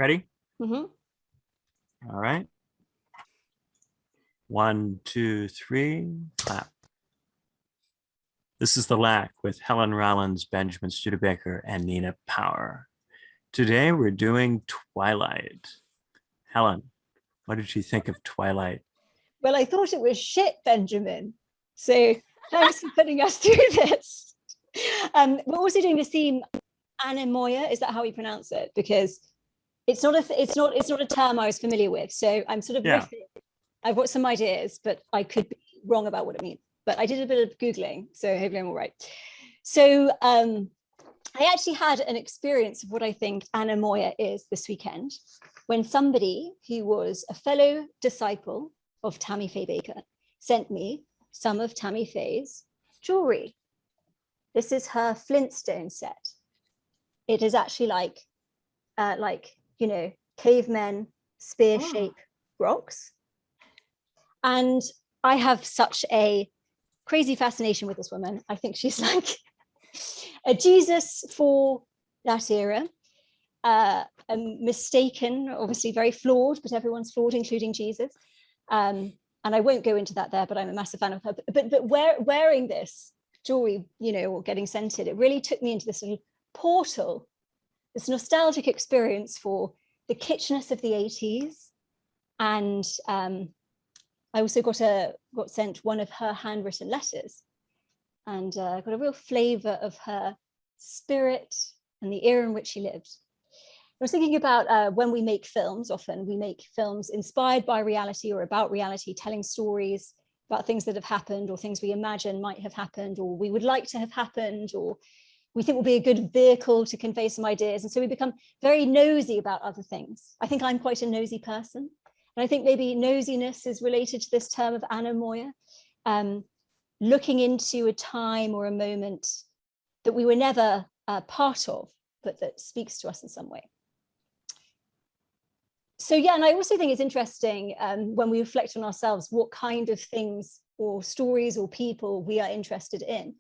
Ready? Mm-hmm. All right. 1, 2, 3, clap. This is The Lack with Helen Rollins, Benjamin Studebaker, and Nina Power. Today we're doing Twilight. Helen, what did you think of Twilight? Well, I thought it was shit, Benjamin. So thanks for putting us through this. We're also doing the theme Anemoia. Is that how we pronounce it? Because it's not a term I was familiar with. So I'm sort of riffing. I've got some ideas, but I could be wrong about what it means. But I did a bit of Googling, so hopefully I'm all right. So I actually had an experience of what I think Anemoia is this weekend, when somebody who was a fellow disciple of Tammy Faye Baker sent me some of Tammy Faye's jewelry. This is her Flintstone set. It is actually like cavemen spear shape rocks. And I have such a crazy fascination with this woman. I think she's like a Jesus for that era. Mistaken, obviously very flawed, but everyone's flawed, including Jesus. And I won't go into that there, but I'm a massive fan of her. But wearing this jewelry, or getting sent it really took me into this little portal, this nostalgic experience for the kitschness of the 80s. And I also got sent one of her handwritten letters, and got a real flavor of her spirit and the era in which she lived. I was thinking about when we make films, often we make films inspired by reality or about reality, telling stories about things that have happened or things we imagine might have happened or we would like to have happened or we think will be a good vehicle to convey some ideas. And so we become very nosy about other things. I think I'm quite a nosy person. And I think maybe nosiness is related to this term of anemoia, looking into a time or a moment that we were never part of, but that speaks to us in some way. So yeah, and I also think it's interesting when we reflect on ourselves, what kind of things or stories or people we are interested in.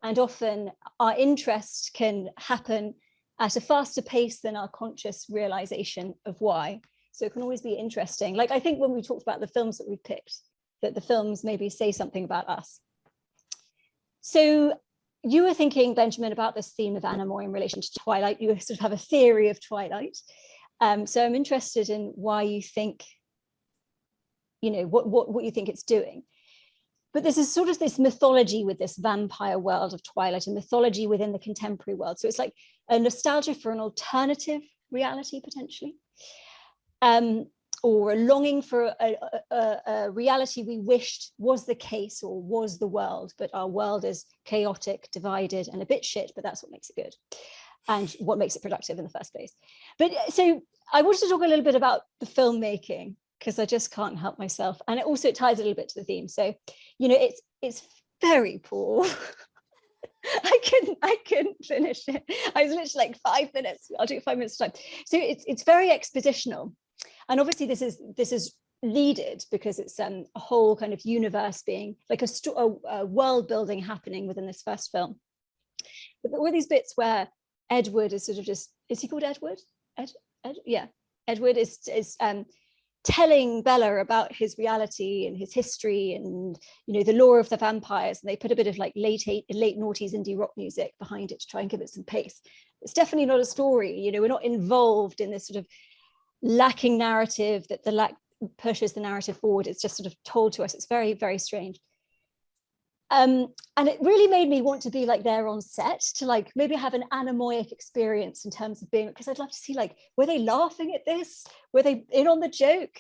And often our interest can happen at a faster pace than our conscious realization of why. So it can always be interesting. Like I think when we talked about the films that we picked, that the films maybe say something about us. So you were thinking, Benjamin, about this theme of Anemoia in relation to Twilight. You sort of have a theory of Twilight. So I'm interested in why you think, what you think it's doing. But this is sort of this mythology with this vampire world of Twilight, and mythology within the contemporary world. So it's like a nostalgia for an alternative reality, potentially. Or a longing for a reality we wished was the case or was the world, but our world is chaotic, divided, and a bit shit, but that's what makes it good and what makes it productive in the first place. But so I wanted to talk a little bit about the filmmaking, because I just can't help myself. And it also ties a little bit to the theme. So, it's very poor. I couldn't finish it. I was literally like 5 minutes. I'll do 5 minutes time. So it's very expositional. And obviously this is needed because it's a whole kind of universe being like a world building happening within this first film. But there were these bits where Edward is sort of just, is he called Edward? Yeah. Edward is telling Bella about his reality and his history and the lore of the vampires, and they put a bit of like late noughties indie rock music behind it to try and give it some pace. It's definitely not a story. We're not involved in this sort of lacking narrative that the lack pushes the narrative forward. It's just sort of told to us. It's very, very strange. And it really made me want to be like there on set to like maybe have an anemoic experience in terms of being, because I'd love to see like, were they laughing at this? Were they in on the joke?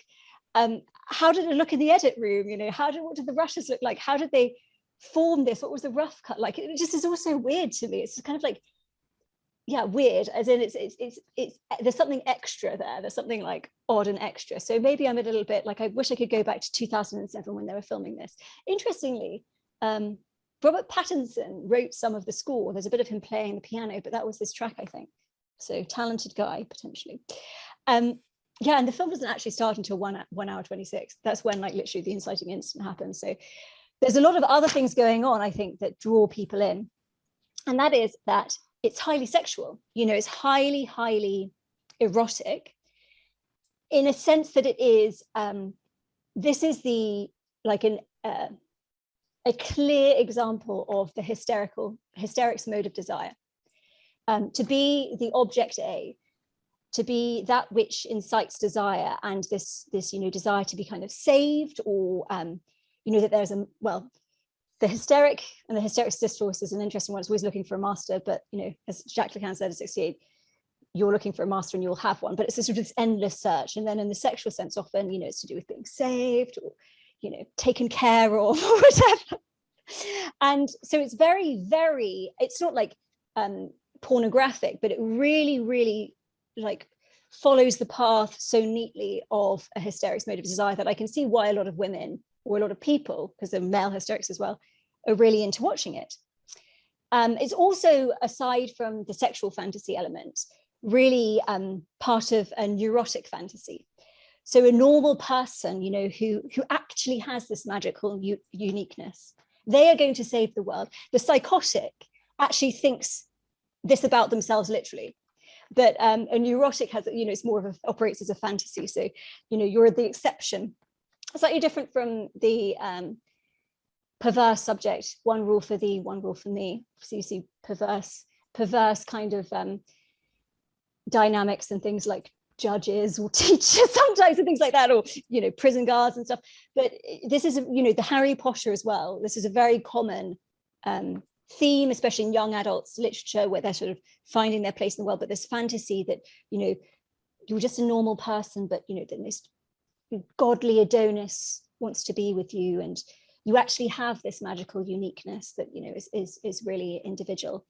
How did it look in the edit room? What did the rushes look like? How did they form this? What was the rough cut like? It just is also weird to me. It's kind of like, yeah, weird, as in it's there's something extra there. There's something like odd and extra. So maybe I'm a little bit like, I wish I could go back to 2007 when they were filming this. Interestingly, Robert Pattinson wrote some of the score. There's a bit of him playing the piano, but that was his track, I think. So talented guy, potentially. Yeah, and the film doesn't actually start until 1 hour 26. That's when like literally the inciting incident happens. So there's a lot of other things going on, I think, that draw people in. And that is that it's highly sexual. It's highly, highly erotic. in a sense that it is, this is the, like a clear example of the hysterics mode of desire. To be the object A, to be that which incites desire, and this desire to be kind of saved, or that there's the hysteric and the hysterics discourse is an interesting one. It's always looking for a master, but as Jacques Lacan said at 68, you're looking for a master and you'll have one, but it's a sort of endless search. And then in the sexual sense, often it's to do with being saved, or taken care of, or whatever. And so it's very, very, it's not like pornographic, but it really, really like follows the path so neatly of a hysterics mode of desire that I can see why a lot of women, or a lot of people, because they're male hysterics as well, are really into watching it. It's also, aside from the sexual fantasy element, really part of a neurotic fantasy. So a normal person, who actually has this magical uniqueness, they are going to save the world. The psychotic actually thinks this about themselves literally, but a neurotic has, it's more of operates as a fantasy. So, you're the exception. Slightly different from the perverse subject, one rule for thee, one rule for me. So you see perverse kind of dynamics and things like judges or teachers sometimes and things like that, or prison guards and stuff. But this is the Harry Potter as well. This is a very common theme, especially in young adults literature, where they're sort of finding their place in the world. But this fantasy that you're just a normal person, but the most godly Adonis wants to be with you, and you actually have this magical uniqueness that is really individual.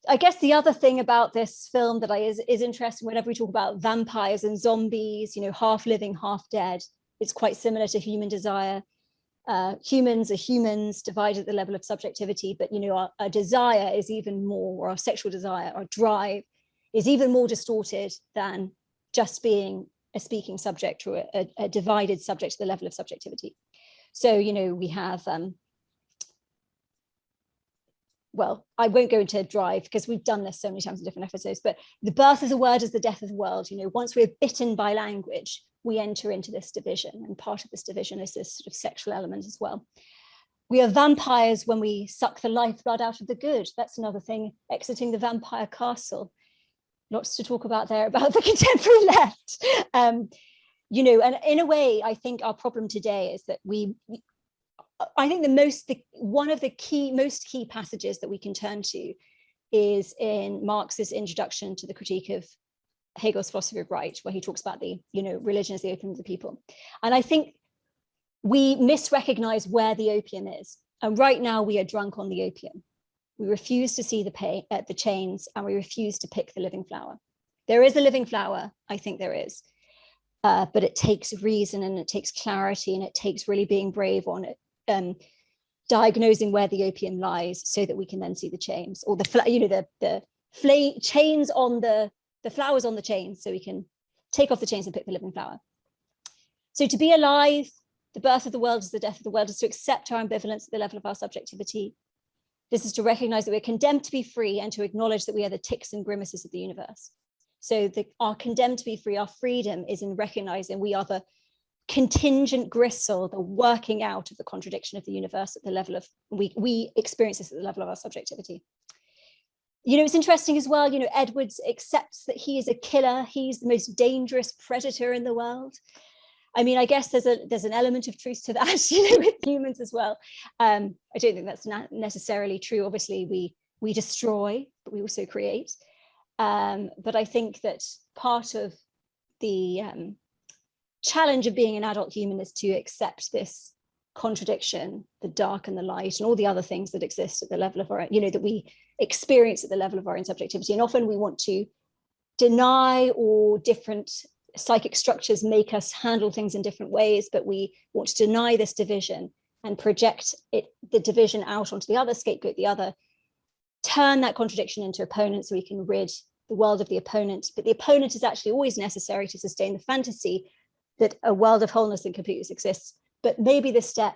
I guess the other thing about this film that is interesting, whenever we talk about vampires and zombies, half living, half dead, it's quite similar to human desire. Humans are humans divided at the level of subjectivity, but our desire is even more, or our sexual desire, our drive is even more distorted than just being a speaking subject, or a divided subject to the level of subjectivity. So we have well, I won't go into drive because we've done this so many times in different episodes, but the birth of the word is the death of the world. Once we're bitten by language, we enter into this division, and part of this division is this sort of sexual element as well. We are vampires when we suck the lifeblood out of the good. That's another thing, exiting the vampire castle. Lots to talk about there about the contemporary left. And in a way, I think our problem today is that I think one of the most key passages that we can turn to is in Marx's introduction to the critique of Hegel's philosophy of right, where he talks about the, religion as the opium of the people. And I think we misrecognize where the opium is. And right now we are drunk on the opium. We refuse to see the chains, and we refuse to pick the living flower. There is a living flower, I think there is, but it takes reason, and it takes clarity, and it takes really being brave on it. Diagnosing where the opium lies, so that we can then see the chains, or the chains on the flowers on the chains, so we can take off the chains and pick the living flower. So to be alive, the birth of the world is the death of the world, is to accept our ambivalence at the level of our subjectivity. This is to recognize that we're condemned to be free, and to acknowledge that we are the ticks and grimaces of the universe. So our condemned to be free, our freedom is in recognizing we are the contingent gristle, the working out of the contradiction of the universe at the level of, we experience this at the level of our subjectivity. It's interesting as well, Edwards accepts that he is a killer. He's the most dangerous predator in the world. I mean, I guess there's an element of truth to that, with humans as well. I don't think that's not necessarily true. Obviously, we destroy, but we also create. But I think that part of the challenge of being an adult human is to accept this contradiction, the dark and the light, and all the other things that exist at the level of our, that we experience at the level of our own subjectivity. And often we want to deny, or different psychic structures make us handle things in different ways, but we want to deny this division and project the division out onto the other, scapegoat the other, turn that contradiction into opponent, so we can rid the world of the opponent. But the opponent is actually always necessary to sustain the fantasy that a world of wholeness and completeness exists. But maybe the step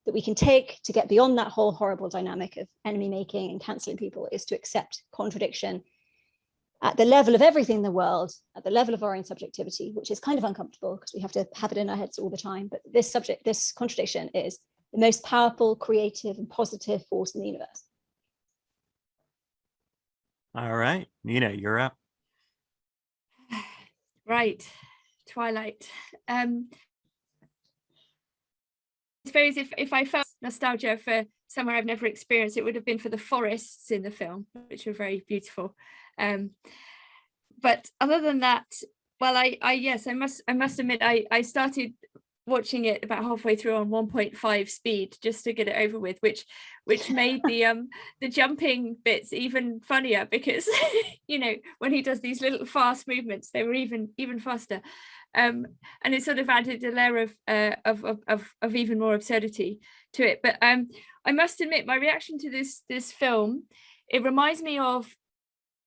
that we can take to get beyond that whole horrible dynamic of enemy making and cancelling people is to accept contradiction at the level of everything in the world, at the level of our own subjectivity, which is kind of uncomfortable because we have to have it in our heads all the time. But this contradiction is the most powerful, creative, and positive force in the universe. All right, Nina, you're up. Right, Twilight. I suppose if I felt nostalgia for somewhere I've never experienced, it would have been for the forests in the film, which were very beautiful. But other than that, well, I must admit I started watching it about halfway through on 1.5 speed just to get it over with, which made the jumping bits even funnier because you know, when he does these little fast movements, they were even faster. And it sort of added a layer of even more absurdity to it. But I must admit, my reaction to this film, it reminds me of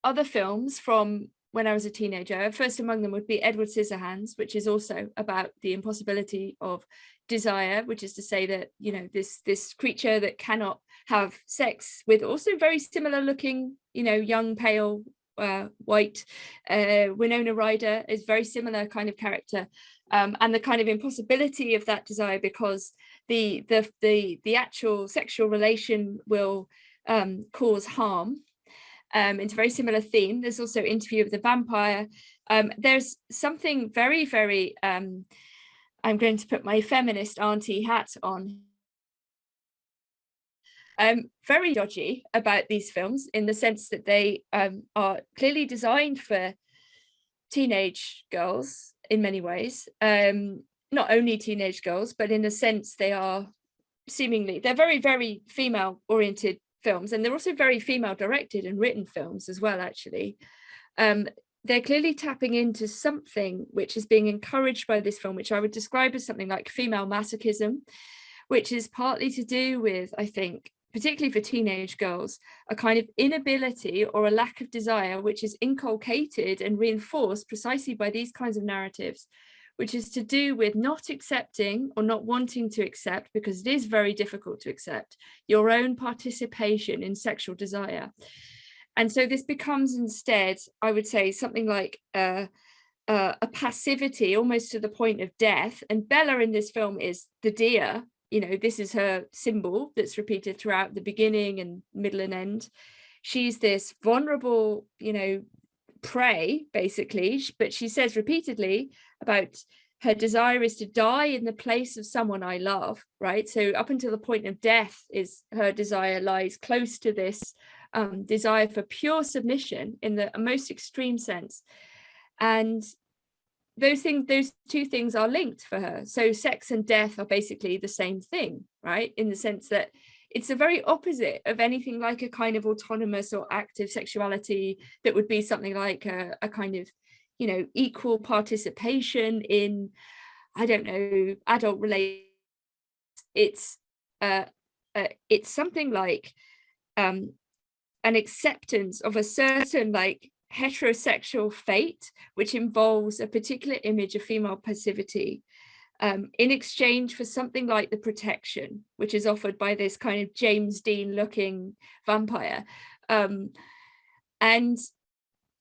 other films from when I was a teenager. First among them would be Edward Scissorhands, which is also about the impossibility of desire, which is to say that, you know, this creature that cannot have sex with also very similar looking, you know, young, pale, white Winona Ryder is very similar kind of character, and the kind of impossibility of that desire because the actual sexual relation will cause harm. It's a very similar theme. There's also Interview with the Vampire. There's something very, very I'm going to put my feminist auntie hat on, very dodgy about these films in the sense that they are clearly designed for teenage girls in many ways, not only teenage girls, but in a sense they are seemingly, they're very, very female oriented films, and they're also very female directed and written films as well, actually. They're clearly tapping into something which is being encouraged by this film, which I would describe as something like female masochism, which is partly to do with, I think, particularly for teenage girls, a kind of inability or a lack of desire, which is inculcated and reinforced precisely by these kinds of narratives, which is to do with not accepting or not wanting to accept, because it is very difficult to accept, your own participation in sexual desire. And so this becomes instead, I would say, something like a passivity almost to the point of death. And Bella in this film is the deer. You know, this is her symbol that's repeated throughout the beginning and middle and end. She's this vulnerable, you know, prey, basically, but she says repeatedly about her desire is to die in the place of someone I love, right? So up until the point of death is her desire lies close to this desire for pure submission in the most extreme sense. And those two things are linked for her. So sex and death are basically the same thing, right? In the sense that it's the very opposite of anything like a kind of autonomous or active sexuality that would be something like a kind of, you know, equal participation in, I don't know, adult relations. It's something like an acceptance of a certain like heterosexual fate, which involves a particular image of female passivity, in exchange for something like the protection, which is offered by this kind of James Dean looking vampire. And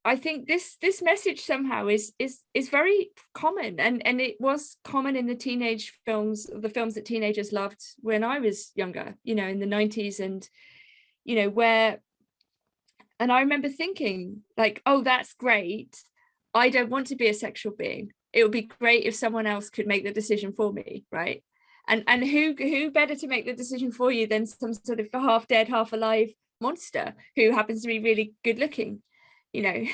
I think this message somehow is very common, and it was common in the teenage films, the films that teenagers loved when I was younger, you know, in the 90s, and you know, and I remember thinking like, oh, that's great. I don't want to be a sexual being. It would be great if someone else could make the decision for me, right? And who better to make the decision for you than some sort of half dead, half alive monster who happens to be really good looking, you know?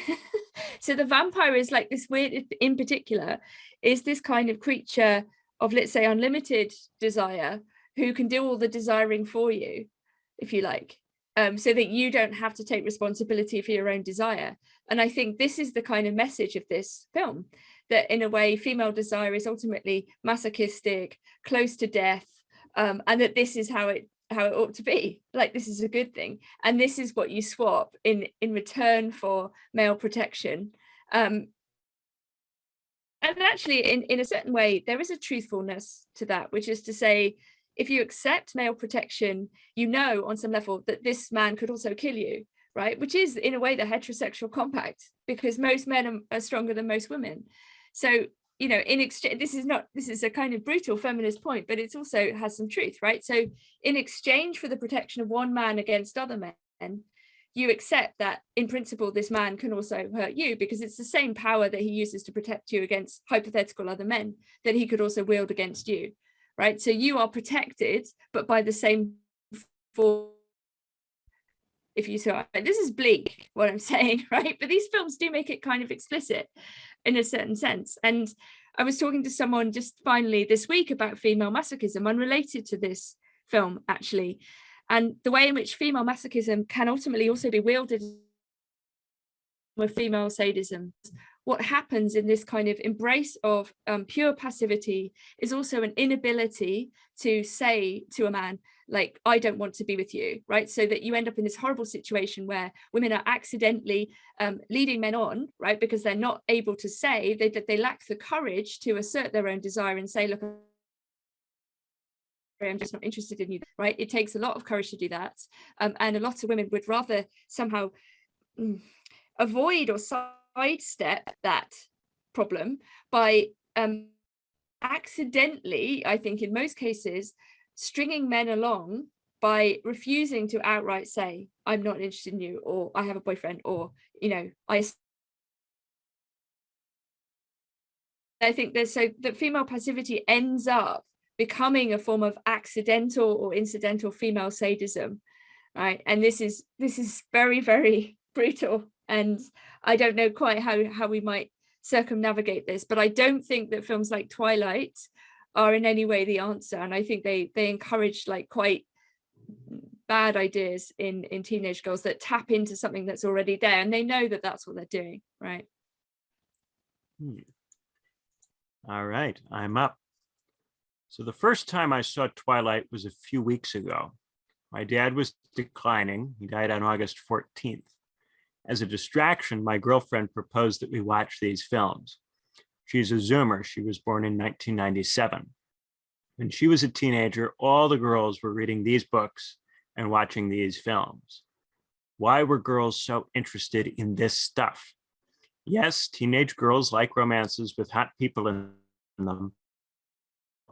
So the vampire is like this weird, in particular, is this kind of creature of, let's say, unlimited desire, who can do all the desiring for you, if you like. So that you don't have to take responsibility for your own desire. And I think this is the kind of message of this film, that in a way female desire is ultimately masochistic, close to death, and that this is how it ought to be. Like, this is a good thing, and this is what you swap in return for male protection. And actually, in a certain way, there is a truthfulness to that, which is to say, if you accept male protection, you know on some level that this man could also kill you, right? Which is in a way the heterosexual compact, because most men are stronger than most women. So, you know, in exchange, this is a kind of brutal feminist point, but it's also has some truth, right? So in exchange for the protection of one man against other men, you accept that in principle this man can also hurt you, because it's the same power that he uses to protect you against hypothetical other men that he could also wield against you, right? So you are protected, but by the same force. If you saw it, this is bleak what I'm saying, right? But these films do make it kind of explicit in a certain sense. And I was talking to someone just finally this week about female masochism, unrelated to this film actually, and the way in which female masochism can ultimately also be wielded with female sadism. What happens in this kind of embrace of pure passivity is also an inability to say to a man, like, I don't want to be with you, right? So that you end up in this horrible situation where women are accidentally leading men on, right? Because they're not able to say, they lack the courage to assert their own desire and say, look, I'm just not interested in you, right? It takes a lot of courage to do that. And a lot of women would rather somehow avoid or sidestep that problem by accidentally, I think in most cases, stringing men along by refusing to outright say, I'm not interested in you, or I have a boyfriend, or, you know, I think there's so that female passivity ends up becoming a form of accidental or incidental female sadism, right? And this is very, very brutal. And I don't know quite how we might circumnavigate this, but I don't think that films like Twilight are in any way the answer. And I think they encourage like quite bad ideas in teenage girls that tap into something that's already there, and they know that that's what they're doing, right? All right, I'm up. So the first time I saw Twilight was a few weeks ago. My dad was declining. He died on August 14th. As a distraction, my girlfriend proposed that we watch these films. She's a Zoomer. She was born in 1997. When she was a teenager, all the girls were reading these books and watching these films. Why were girls so interested in this stuff? Yes, teenage girls like romances with hot people in them.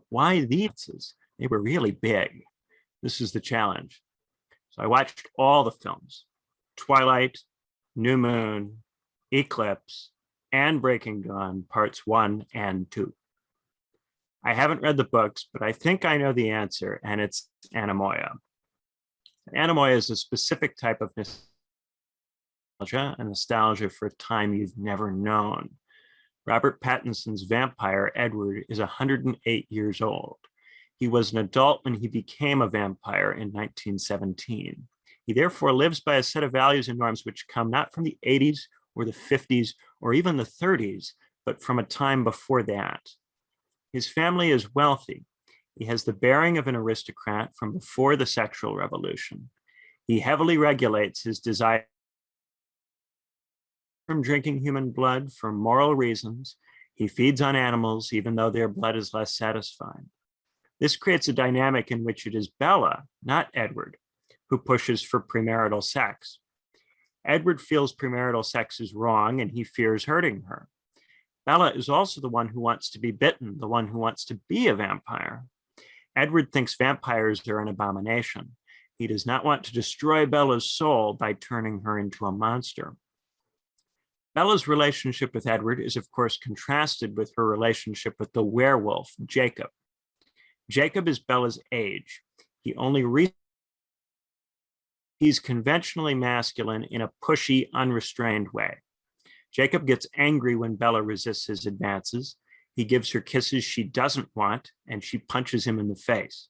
Why these? They were really big. This is the challenge. So I watched all the films: Twilight, New Moon, Eclipse, and Breaking Dawn, parts 1 and 2. I haven't read the books, but I think I know the answer, and it's Anemoia. Anemoia is a specific type of nostalgia, a nostalgia for a time you've never known. Robert Pattinson's vampire, Edward, is 108 years old. He was an adult when he became a vampire in 1917. He therefore lives by a set of values and norms which come not from the 80s or the 50s or even the 30s, but from a time before that. His family is wealthy. He has the bearing of an aristocrat from before the sexual revolution. He heavily regulates his desire from drinking human blood for moral reasons. He feeds on animals, even though their blood is less satisfying. This creates a dynamic in which it is Bella, not Edward, who pushes for premarital sex. Edward feels premarital sex is wrong and he fears hurting her. Bella is also the one who wants to be bitten, the one who wants to be a vampire. Edward thinks vampires are an abomination. He does not want to destroy Bella's soul by turning her into a monster. Bella's relationship with Edward is, of course, contrasted with her relationship with the werewolf, Jacob. Jacob is Bella's age. He's conventionally masculine in a pushy, unrestrained way. Jacob gets angry when Bella resists his advances. He gives her kisses she doesn't want, and she punches him in the face.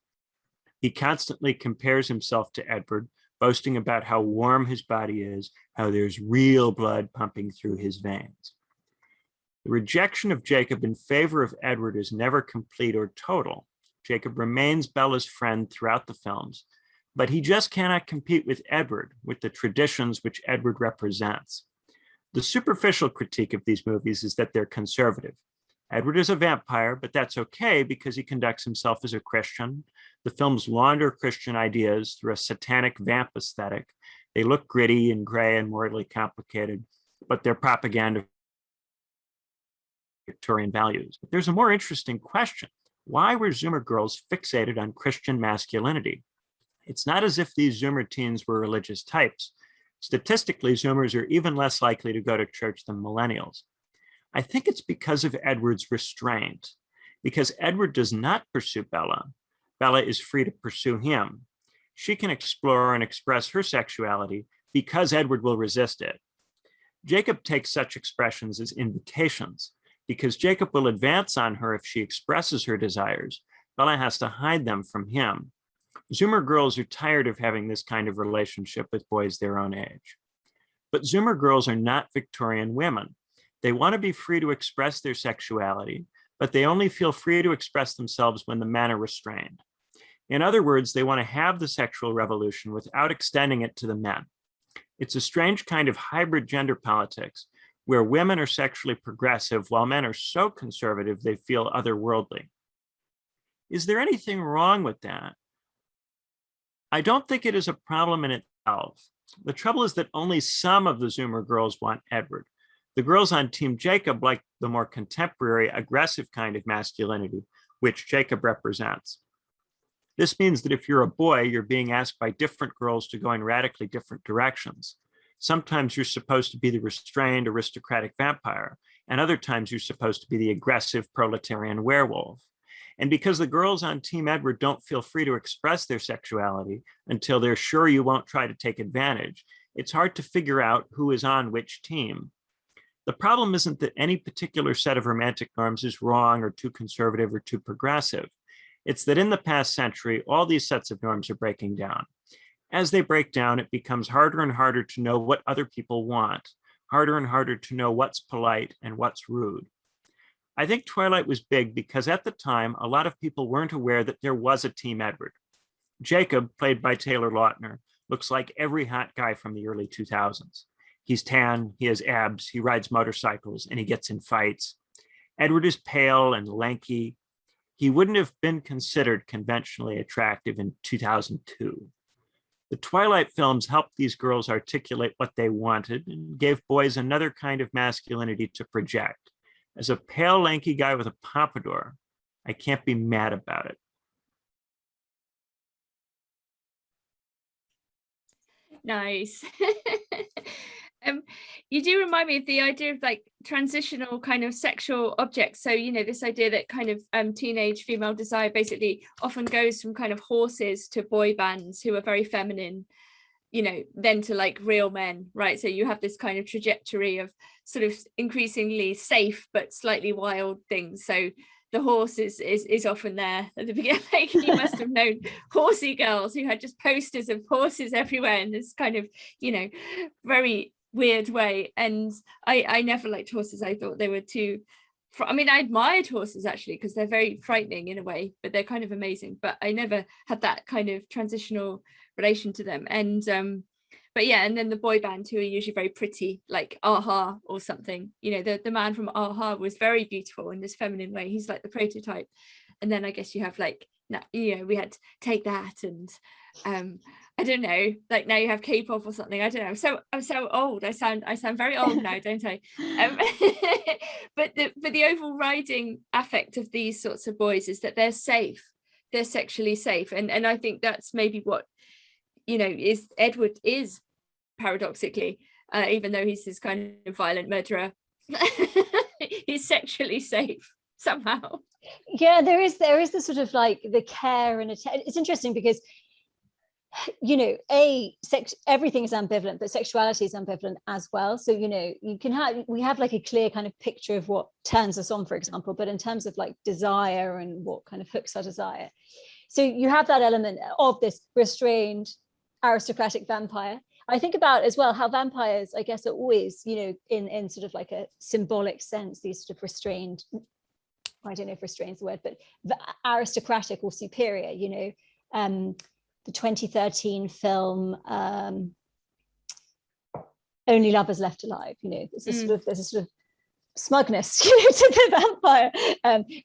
He constantly compares himself to Edward, boasting about how warm his body is, how there's real blood pumping through his veins. The rejection of Jacob in favor of Edward is never complete or total. Jacob remains Bella's friend throughout the films, but he just cannot compete with Edward, with the traditions which Edward represents. The superficial critique of these movies is that they're conservative. Edward is a vampire, but that's okay because he conducts himself as a Christian. The films launder Christian ideas through a satanic vamp aesthetic, They look gritty and gray and morally complicated, but they're propaganda Victorian values. But there's a more interesting question. Why were Zoomer girls fixated on Christian masculinity? It's not as if these Zoomer teens were religious types. Statistically, Zoomers are even less likely to go to church than millennials. I think it's because of Edward's restraint. Because Edward does not pursue Bella, Bella is free to pursue him. She can explore and express her sexuality because Edward will resist it. Jacob takes such expressions as invitations. Because Jacob will advance on her if she expresses her desires, Bella has to hide them from him. Zoomer girls are tired of having this kind of relationship with boys their own age. But Zoomer girls are not Victorian women. They want to be free to express their sexuality, but they only feel free to express themselves when the men are restrained. In other words, they want to have the sexual revolution without extending it to the men. It's a strange kind of hybrid gender politics where women are sexually progressive while men are so conservative they feel otherworldly. Is there anything wrong with that? I don't think it is a problem in itself. The trouble is that only some of the Zoomer girls want Edward. The girls on Team Jacob like the more contemporary, aggressive kind of masculinity, which Jacob represents. This means that if you're a boy, you're being asked by different girls to go in radically different directions. Sometimes you're supposed to be the restrained aristocratic vampire, and other times you're supposed to be the aggressive proletarian werewolf. And because the girls on Team Edward don't feel free to express their sexuality until they're sure you won't try to take advantage, it's hard to figure out who is on which team. The problem isn't that any particular set of romantic norms is wrong or too conservative or too progressive. It's that in the past century, all these sets of norms are breaking down. As they break down, it becomes harder and harder to know what other people want, harder and harder to know what's polite and what's rude. I think Twilight was big because at the time, a lot of people weren't aware that there was a Team Edward. Jacob, played by Taylor Lautner, looks like every hot guy from the early 2000s. He's tan, he has abs, he rides motorcycles, and he gets in fights. Edward is pale and lanky. He wouldn't have been considered conventionally attractive in 2002. The Twilight films helped these girls articulate what they wanted and gave boys another kind of masculinity to project. As a pale, lanky guy with a pompadour, I can't be mad about it. Nice. You do remind me of the idea of like transitional kind of sexual objects. So, you know, this idea that kind of teenage female desire basically often goes from kind of horses to boy bands who are very feminine, you know, then to like real men, right? So you have this kind of trajectory of sort of increasingly safe but slightly wild things. So the horse is often there at the beginning. Like you must have known horsey girls who had just posters of horses everywhere in this kind of, you know, very weird way. And I never liked horses. I thought they were too, I mean, I admired horses actually because they're very frightening in a way, but they're kind of amazing. But I never had that kind of transitional relation to them. And but yeah, and then the boy band who are usually very pretty, like Aha or something. You know, the man from Aha was very beautiful in this feminine way. He's like the prototype. And then I guess you have like, you know, we had to Take That, and I don't know, like now you have K-pop or something. I don't know. I'm so old. I sound very old now, don't I? But the overriding affect of these sorts of boys is that they're safe. They're sexually safe, and I think that's maybe what, you know, is Edward is paradoxically, even though he's this kind of violent murderer, he's sexually safe somehow. Yeah, there is the sort of like the care and it's interesting because, you know, everything is ambivalent, but sexuality is ambivalent as well. So, you know, we have like a clear kind of picture of what turns us on, for example, but in terms of like desire and what kind of hooks our desire. So you have that element of this restrained aristocratic vampire. I think about as well how vampires, I guess, are always, you know, in sort of like a symbolic sense, these sort of restrained, I don't know if restrained is the word, but aristocratic or superior, you know. The 2013 film Only Lovers Left Alive, you know, there's a sort of smugness, you know, to the vampire,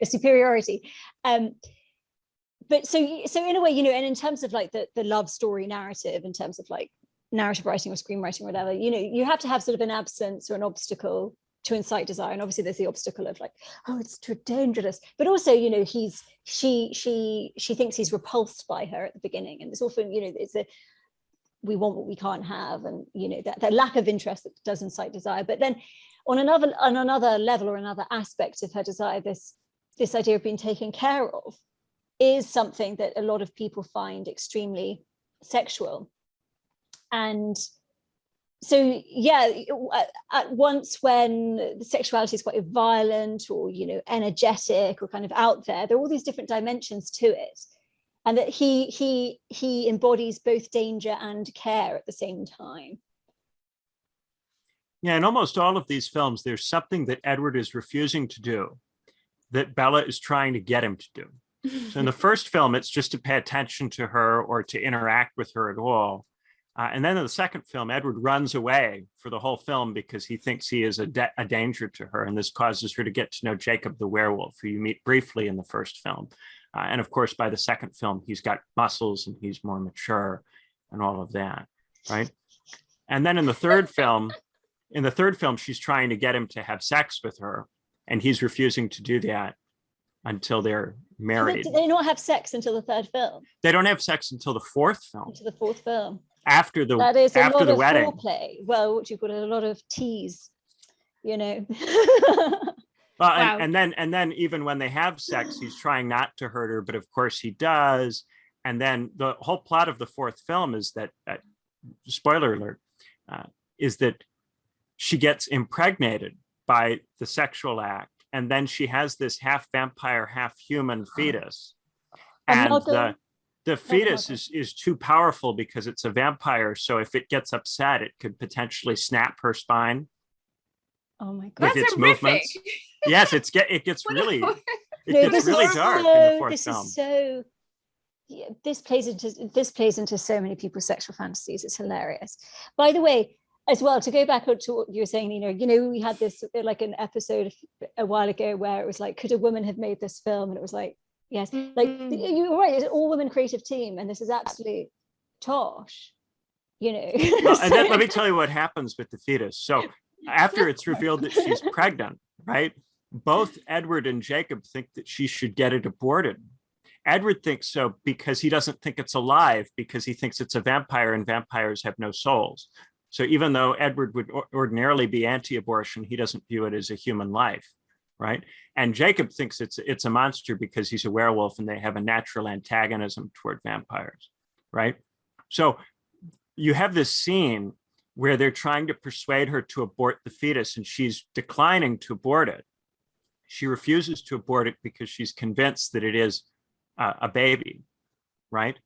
a superiority. But so in a way, you know, and in terms of like the love story narrative, in terms of like narrative writing or screenwriting or whatever, you know, you have to have sort of an absence or an obstacle to incite desire. And obviously there's the obstacle of like, oh, it's too dangerous, but also, you know, she thinks he's repulsed by her at the beginning, and it's often, you know, it's a, we want what we can't have, and you know, that lack of interest that does incite desire. But then on another level or another aspect of her desire, this idea of being taken care of is something that a lot of people find extremely sexual. And so, yeah, at once when the sexuality is quite violent or, you know, energetic or kind of out there are all these different dimensions to it. And that he embodies both danger and care at the same time. Yeah, in almost all of these films, there's something that Edward is refusing to do that Bella is trying to get him to do. So in the first film, it's just to pay attention to her or to interact with her at all. And then in the second film, Edward runs away for the whole film because he thinks he is a danger to her. And this causes her to get to know Jacob the werewolf, who you meet briefly in the first film. And of course, by the second film, he's got muscles and he's more mature and all of that, right? And then in the third film, she's trying to get him to have sex with her, and he's refusing to do that until they're married. Did they not have sex until the third film? They don't have sex until the fourth film. Until the fourth film. After the that is a after lot the of wedding. Foreplay. Well, what you've got a lot of tease, you know. Wow. and then even when they have sex, he's trying not to hurt her, but of course he does. And then the whole plot of the fourth film is that, spoiler alert, is that she gets impregnated by the sexual act, and then she has this half vampire, half human fetus. And the fetus is too powerful because it's a vampire. So if it gets upset, it could potentially snap her spine. Oh my God. With That's its horrific. movements. Yes, it gets really dark in the fourth film. This plays into so many people's sexual fantasies. It's hilarious. By the way, as well, to go back to what you were saying, Nina, you know, we had this like an episode a while ago where it was like, could a woman have made this film? And it was like, yes, like you were right, it's an all-women creative team, and this is absolute tosh, you know. Well, and then let me tell you what happens with the fetus. So after it's revealed that she's pregnant, right? Both Edward and Jacob think that she should get it aborted. Edward thinks so because he doesn't think it's alive, because he thinks it's a vampire and vampires have no souls. So even though Edward would ordinarily be anti-abortion, he doesn't view it as a human life, right? And Jacob thinks it's a monster because he's a werewolf and they have a natural antagonism toward vampires, right? So you have this scene where they're trying to persuade her to abort the fetus, and she's declining to abort it. She refuses to abort it because she's convinced that it is a baby, right?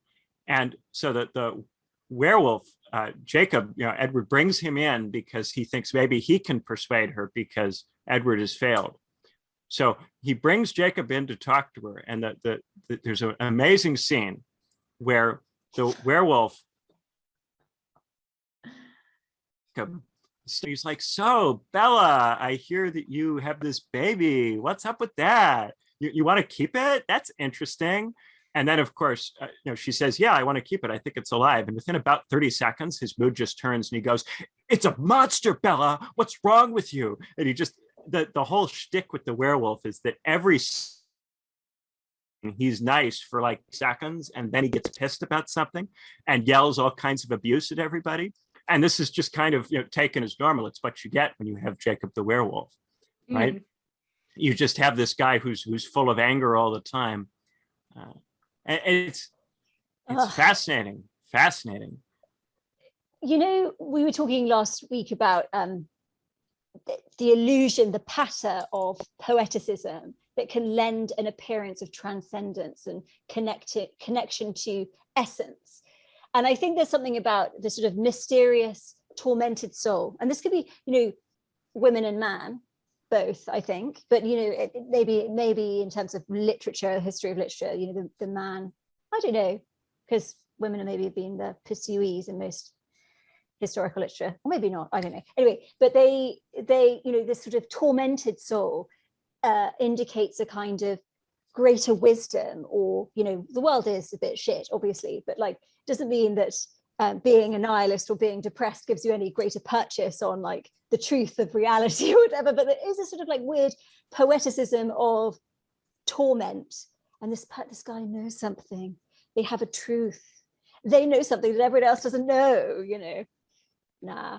And so that the werewolf, Jacob, you know, Edward brings him in because he thinks maybe he can persuade her because Edward has failed. So he brings Jacob in to talk to her, and there's an amazing scene where the werewolf, he's like, so Bella, I hear that you have this baby. What's up with that? You want to keep it? That's interesting. And then, of course, you know, she says, yeah, I want to keep it. I think it's alive. And within about 30 seconds, his mood just turns and he goes, it's a monster, Bella. What's wrong with you? And he just, the whole shtick with the werewolf is that he's nice for like seconds, and then he gets pissed about something and yells all kinds of abuse at everybody. And this is just kind of, you know, taken as normal. It's what you get when you have Jacob the werewolf, right? You just have this guy who's full of anger all the time. And it's fascinating. You know, we were talking last week about the illusion, the patter of poeticism that can lend an appearance of transcendence and connection to essence. And I think there's something about the sort of mysterious, tormented soul. And this could be, you know, women and man, both, I think. But, you know, maybe in terms of literature, history of literature, you know, the man, I don't know, because women are maybe being the pursuees in most historical literature, or maybe not, I don't know. Anyway, but they, you know, this sort of tormented soul indicates a kind of greater wisdom, or, you know, the world is a bit shit, obviously, but like, doesn't mean that being a nihilist or being depressed gives you any greater purchase on like the truth of reality or whatever, but there is a sort of like weird poeticism of torment, and this guy knows something, they have a truth, they know something that everyone else doesn't know, you know. Nah.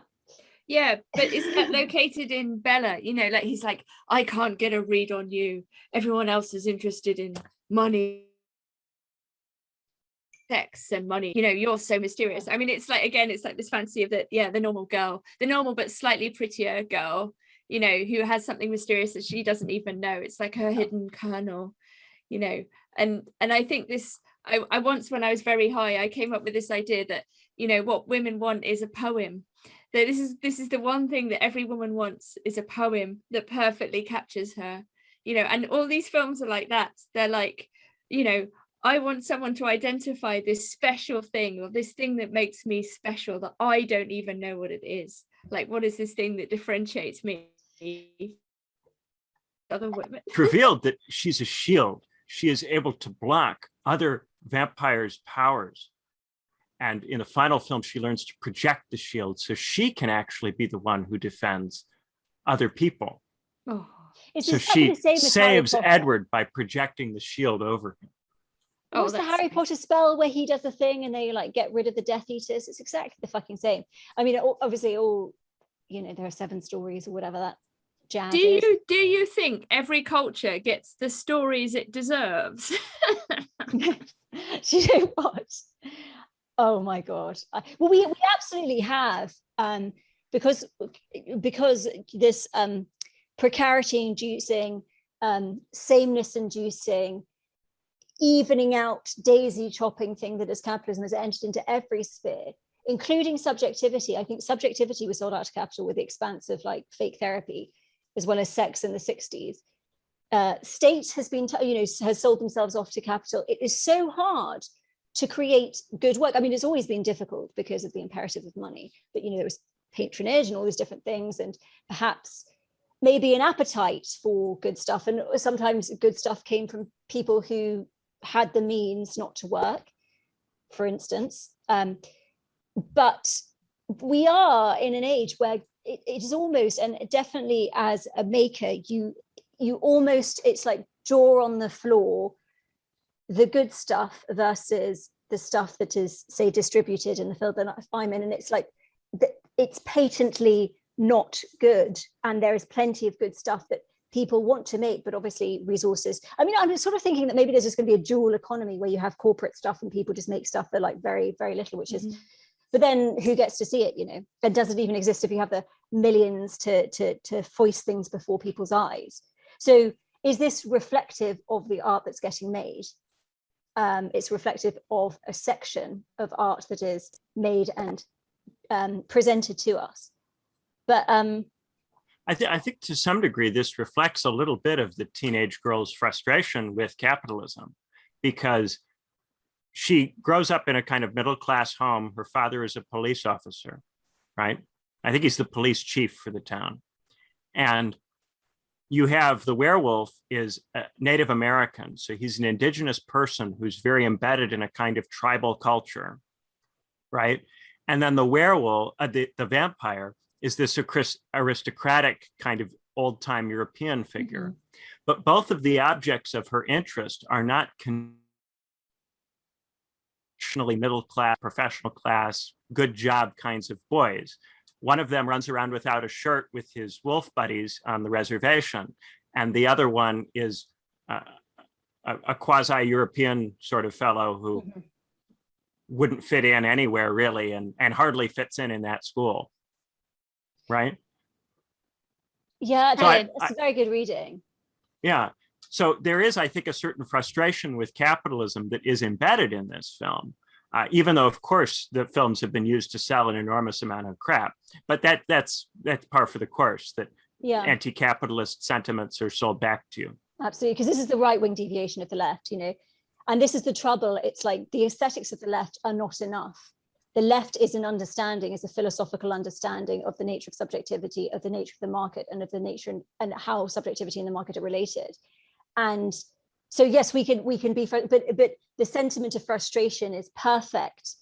Yeah, but isn't that located in Bella? You know, like he's like, I can't get a read on you, everyone else is interested in money, sex and money, you know, you're so mysterious. I mean, it's like, again, it's like this fantasy of the normal girl, the normal but slightly prettier girl, you know, who has something mysterious that she doesn't even know. It's like her hidden kernel, you know. And I think this, I once, when I was very high, I came up with this idea that, you know, what women want is a poem, that this is the one thing that every woman wants, is a poem that perfectly captures her, you know. And all these films are like that. They're like, you know, I want someone to identify this special thing, or this thing that makes me special that I don't even know what it is. Like, what is this thing that differentiates me other women? It's revealed that she's a shield. She is able to block other vampires' powers. And in the final film, she learns to project the shield so she can actually be the one who defends other people. Oh. So she saves Edward by projecting the shield over him. What's the Harry Potter spell where he does the thing and they like get rid of the Death Eaters? It's exactly the fucking same. I mean, obviously, all, you know, there are 7 stories or whatever that jazz is. Do you think every culture gets the stories it deserves? Do you know what? Oh my God. Well, we absolutely have, because this precarity inducing, sameness inducing, evening out, daisy chopping thing that as capitalism has entered into every sphere, including subjectivity. I think subjectivity was sold out to capital with the expanse of like fake therapy, as well as sex in the 60s. State has been, has sold themselves off to capital. It is so hard to create good work. I mean, it's always been difficult because of the imperative of money, but, you know, there was patronage and all these different things, and perhaps maybe an appetite for good stuff. And sometimes good stuff came from people who had the means not to work, for instance. But we are in an age where it is almost, and definitely as a maker, you almost, it's like jaw on the floor, the good stuff versus the stuff that is, say, distributed in the field that I'm in. And it's like, it's patently not good. And there is plenty of good stuff that people want to make, but obviously resources. I mean, I'm sort of thinking that maybe there's just going to be a dual economy where you have corporate stuff and people just make stuff for like very, very little, which is, but then who gets to see it, you know? And does it even exist if you have the millions to foist things before people's eyes? So is this reflective of the art that's getting made? It's reflective of a section of art that is made and presented to us. But I think to some degree, this reflects a little bit of the teenage girl's frustration with capitalism, because she grows up in a kind of middle-class home. Her father is a police officer, right? I think he's the police chief for the town. And you have the werewolf is a Native American. So he's an indigenous person who's very embedded in a kind of tribal culture, right? And then the werewolf, the vampire, is this aristocratic kind of old-time European figure. But both of the objects of her interest are not traditionally middle-class, professional class, good job kinds of boys. One of them runs around without a shirt with his wolf buddies on the reservation. And the other one is a quasi-European sort of fellow who wouldn't fit in anywhere really, and hardly fits in that school. Right? Yeah, it's a very good reading. Yeah. So there is, I think, a certain frustration with capitalism that is embedded in this film, even though, of course, the films have been used to sell an enormous amount of crap. But that's par for the course, that anti-capitalist sentiments are sold back to you. Absolutely, because this is the right-wing deviation of the left, you know. And this is the trouble. It's like the aesthetics of the left are not enough. The left is an understanding, is a philosophical understanding of the nature of subjectivity, of the nature of the market, and of the nature and how subjectivity and the market are related. And so, yes, we can be, but the sentiment of frustration is perfect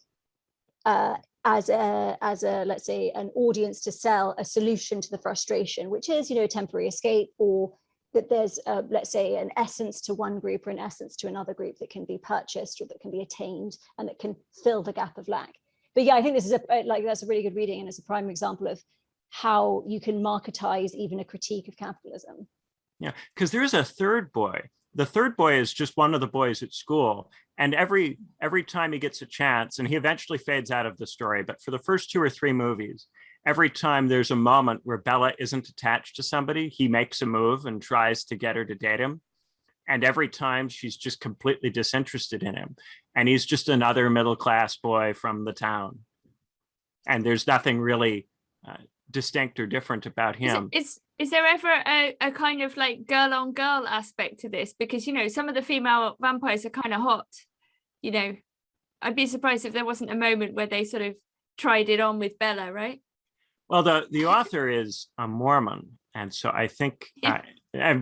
as a let's say an audience to sell a solution to the frustration, which is, you know, temporary escape, or that there's let's say an essence to one group or an essence to another group that can be purchased or that can be attained and that can fill the gap of lack. But yeah, I think this is that's a really good reading, and it's a prime example of how you can marketize even a critique of capitalism. Yeah, because there is a third boy. The third boy is just one of the boys at school, and every time he gets a chance, and he eventually fades out of the story, but for the first 2 or 3 movies, every time there's a moment where Bella isn't attached to somebody, he makes a move and tries to get her to date him. And every time she's just completely disinterested in him. And he's just another middle-class boy from the town. And there's nothing really distinct or different about him. Is there ever a kind of like girl on girl aspect to this? Because, you know, some of the female vampires are kind of hot. You know, I'd be surprised if there wasn't a moment where they sort of tried it on with Bella, right? Well, the author is a Mormon. And so I think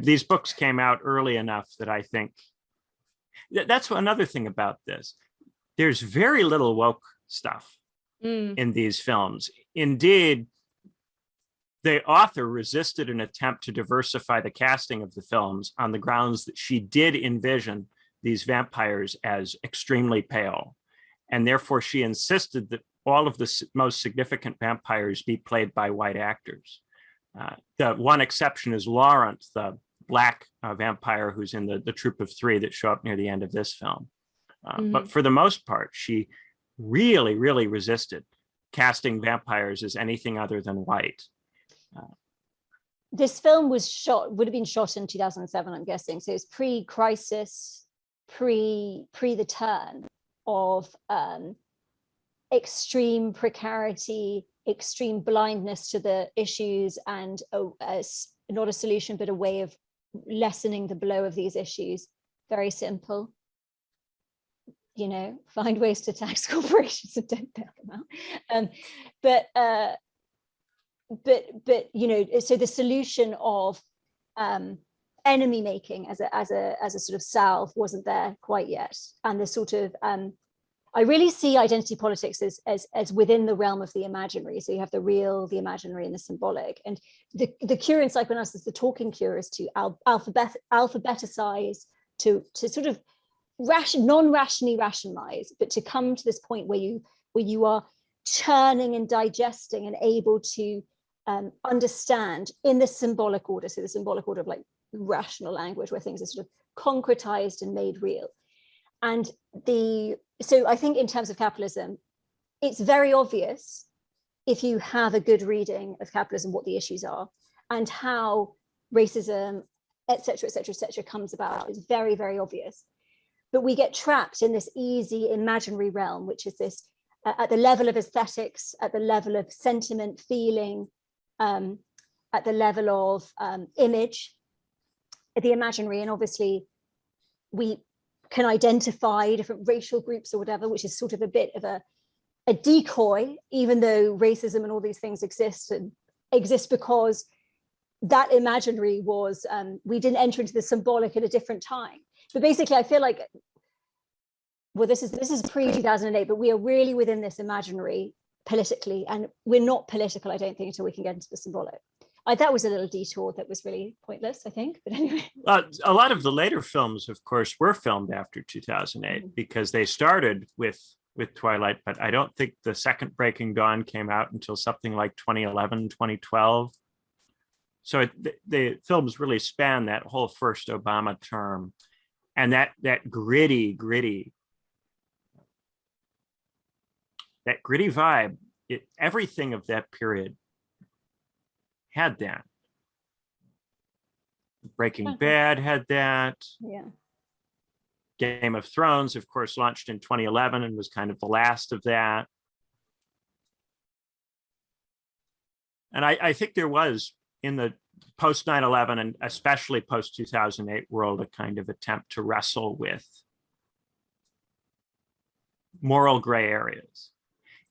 these books came out early enough that I think that's another thing about this. There's very little woke stuff in these films. Indeed, the author resisted an attempt to diversify the casting of the films on the grounds that she did envision these vampires as extremely pale. And therefore, she insisted that all of the most significant vampires be played by white actors. The one exception is Laurent, the black vampire who's in the troop of 3 that show up near the end of this film. But for the most part, she really, really resisted casting vampires as anything other than white. This film would have been shot in 2007, I'm guessing. So it's pre-crisis, pre the turn of extreme precarity, extreme blindness to the issues, and not a solution, but a way of lessening the blow of these issues. Very simple. You know, find ways to tax corporations and don't bail them out. But you know, so the solution of enemy making as a sort of salve wasn't there quite yet, and the sort of I really see identity politics as within the realm of the imaginary. So you have the real, the imaginary, and the symbolic. And the cure in psychoanalysis, the talking cure, is to alphabetize, to sort of non-rationally rationalize, but to come to this point where you are churning and digesting and able to understand in the symbolic order. So the symbolic order of like rational language, where things are sort of concretized and made real. And so I think in terms of capitalism, it's very obvious if you have a good reading of capitalism, what the issues are and how racism, et cetera, comes about. It's very, very obvious. But we get trapped in this easy imaginary realm, which is this at the level of aesthetics, at the level of sentiment, feeling, at the level of image, the imaginary. And obviously we can identify different racial groups or whatever, which is sort of a bit of a decoy, even though racism and all these things exist because that imaginary was, we didn't enter into the symbolic at a different time. But basically I feel like, well, this is pre-2008, but we are really within this imaginary politically, and we're not political, I don't think, until we can get into the symbolic. That was a little detour that was really pointless, I think. But anyway. A lot of the later films, of course, were filmed after 2008 because they started with Twilight, but I don't think the second Breaking Dawn came out until something like 2011, 2012. So the films really span that whole first Obama term. And that gritty vibe, everything of that period had that. Breaking Bad had that. Yeah. Game of Thrones, of course, launched in 2011 and was kind of the last of that. And I think there was, in the post 9/11 and especially post 2008 world, a kind of attempt to wrestle with moral gray areas.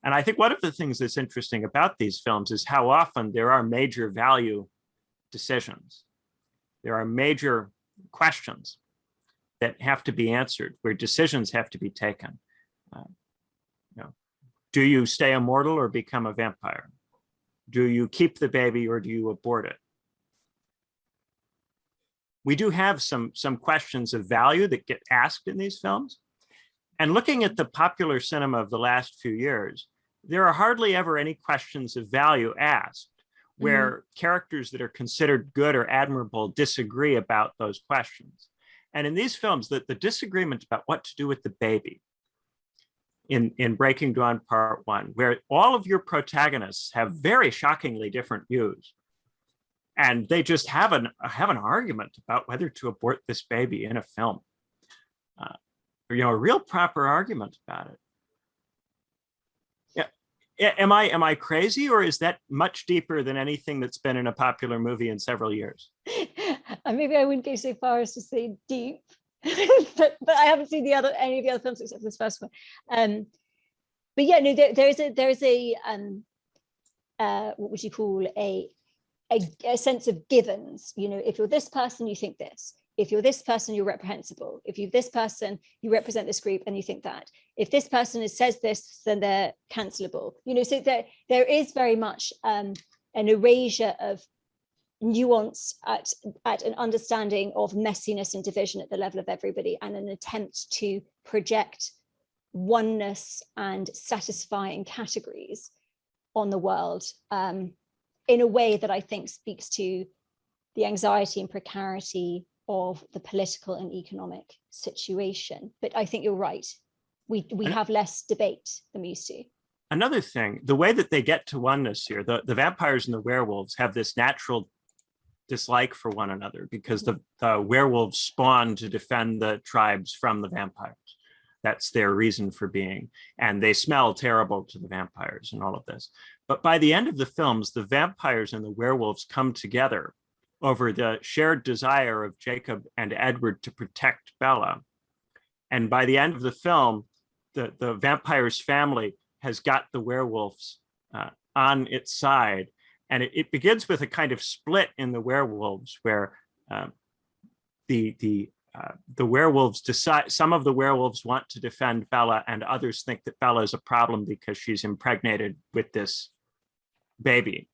And I think one of the things that's interesting about these films is how often there are major value decisions. There are major questions that have to be answered, where decisions have to be taken. Do you stay immortal or become a vampire? Do you keep the baby or do you abort it? We do have some questions of value that get asked in these films. And looking at the popular cinema of the last few years, there are hardly ever any questions of value asked where characters that are considered good or admirable disagree about those questions. And in these films, the disagreement about what to do with the baby in Breaking Dawn Part 1, where all of your protagonists have very shockingly different views, and they just have an argument about whether to abort this baby in a film. A real proper argument about it. Yeah, am I crazy, or is that much deeper than anything that's been in a popular movie in several years? Maybe I wouldn't go so far as to say deep, but I haven't seen any of the other films except for this first one. But yeah, no, there is a what would you call a sense of givens. If you're this person, you think this. If you're this person, you're reprehensible. If you're this person, you represent this group and you think that. If this person says this, then they're cancelable. So there is very much an erasure of nuance at an understanding of messiness and division at the level of everybody, and an attempt to project oneness and satisfying categories on the world in a way that I think speaks to the anxiety and precarity of the political and economic situation. But I think you're right. We have less debate than we used to. Another thing, the way that they get to oneness here, the vampires and the werewolves have this natural dislike for one another because the werewolves spawn to defend the tribes from the vampires. That's their reason for being. And they smell terrible to the vampires and all of this. But by the end of the films, the vampires and the werewolves come together over the shared desire of Jacob and Edward to protect Bella. And by the end of the film, the vampire's family has got the werewolves on its side. And it begins with a kind of split in the werewolves where the werewolves decide, some of the werewolves want to defend Bella and others think that Bella is a problem because she's impregnated with this baby.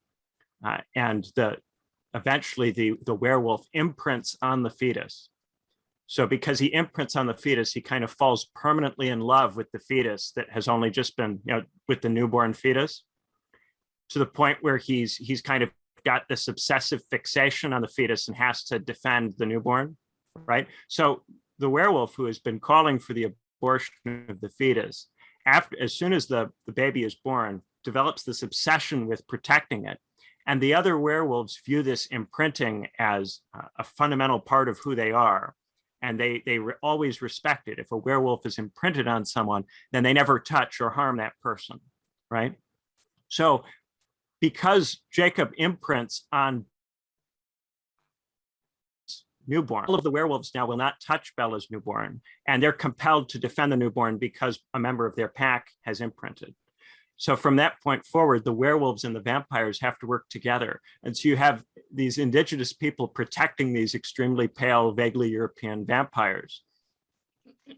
And eventually the werewolf imprints on the fetus. So because he imprints on the fetus, he kind of falls permanently in love with the fetus that has only just been, with the newborn fetus, to the point where he's kind of got this obsessive fixation on the fetus and has to defend the newborn, right? So the werewolf, who has been calling for the abortion of the fetus, as soon as the baby is born, develops this obsession with protecting it. And the other werewolves view this imprinting as a fundamental part of who they are. And they always respect it. If a werewolf is imprinted on someone, then they never touch or harm that person, right? So because Jacob imprints on newborn, all of the werewolves now will not touch Bella's newborn, and they're compelled to defend the newborn because a member of their pack has imprinted. So from that point forward, the werewolves and the vampires have to work together. And so you have these indigenous people protecting these extremely pale, vaguely European vampires.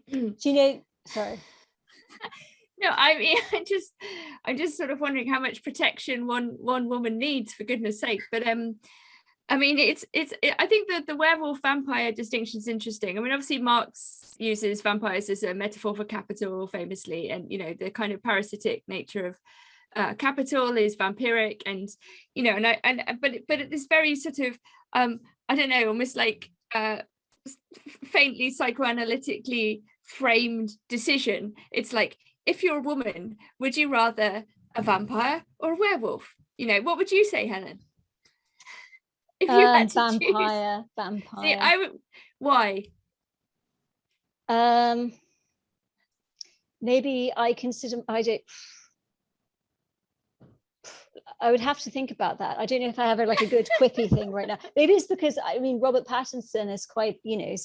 Sorry. No, I mean, I'm just sort of wondering how much protection one woman needs, for goodness sake. But I mean, I think that the werewolf vampire distinction is interesting. I mean, obviously Marx uses vampires as a metaphor for capital famously, and the kind of parasitic nature of capital is vampiric, and but it's very sort of I don't know, almost like faintly psychoanalytically framed decision. It's like, if you're a woman, would you rather a vampire or a werewolf? What would you say, Helen? If you had to vampire. See, I would. Why? Maybe I consider. I would have to think about that. I don't know if I have a good quickie thing right now. Maybe it's because Robert Pattinson is quite, you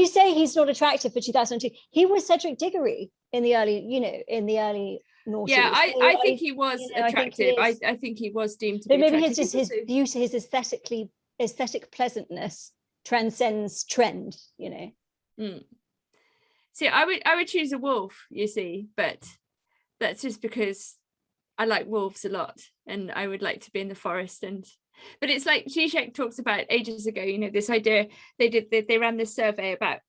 say he's not attractive for 2002. He was Cedric Diggory in the early noughties. Yeah, I think he was attractive. I think he was deemed to be attractive. Maybe his beauty, his aesthetic pleasantness transcends trend, See, I would choose a wolf, you see, but that's just because I like wolves a lot and I would like to be in the forest. But it's like Zizek talks about ages ago, you know, this idea they ran this survey about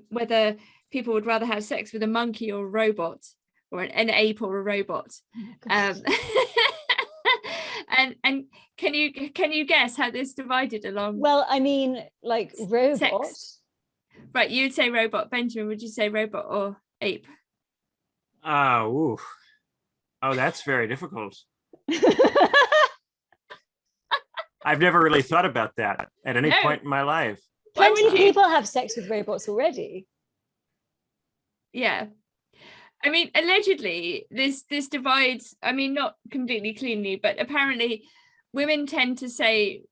whether people would rather have sex with a monkey or a robot, or an ape or a robot. And can you guess how this divided along? Well, I mean, like robot. Sex. Right, you'd say robot. Benjamin, would you say robot or ape? Oh, that's very difficult. I've never really thought about that at any point in my life. Plenty of people have sex with robots already. Yeah. I mean, allegedly, this divides, I mean, not completely cleanly, but apparently women tend to say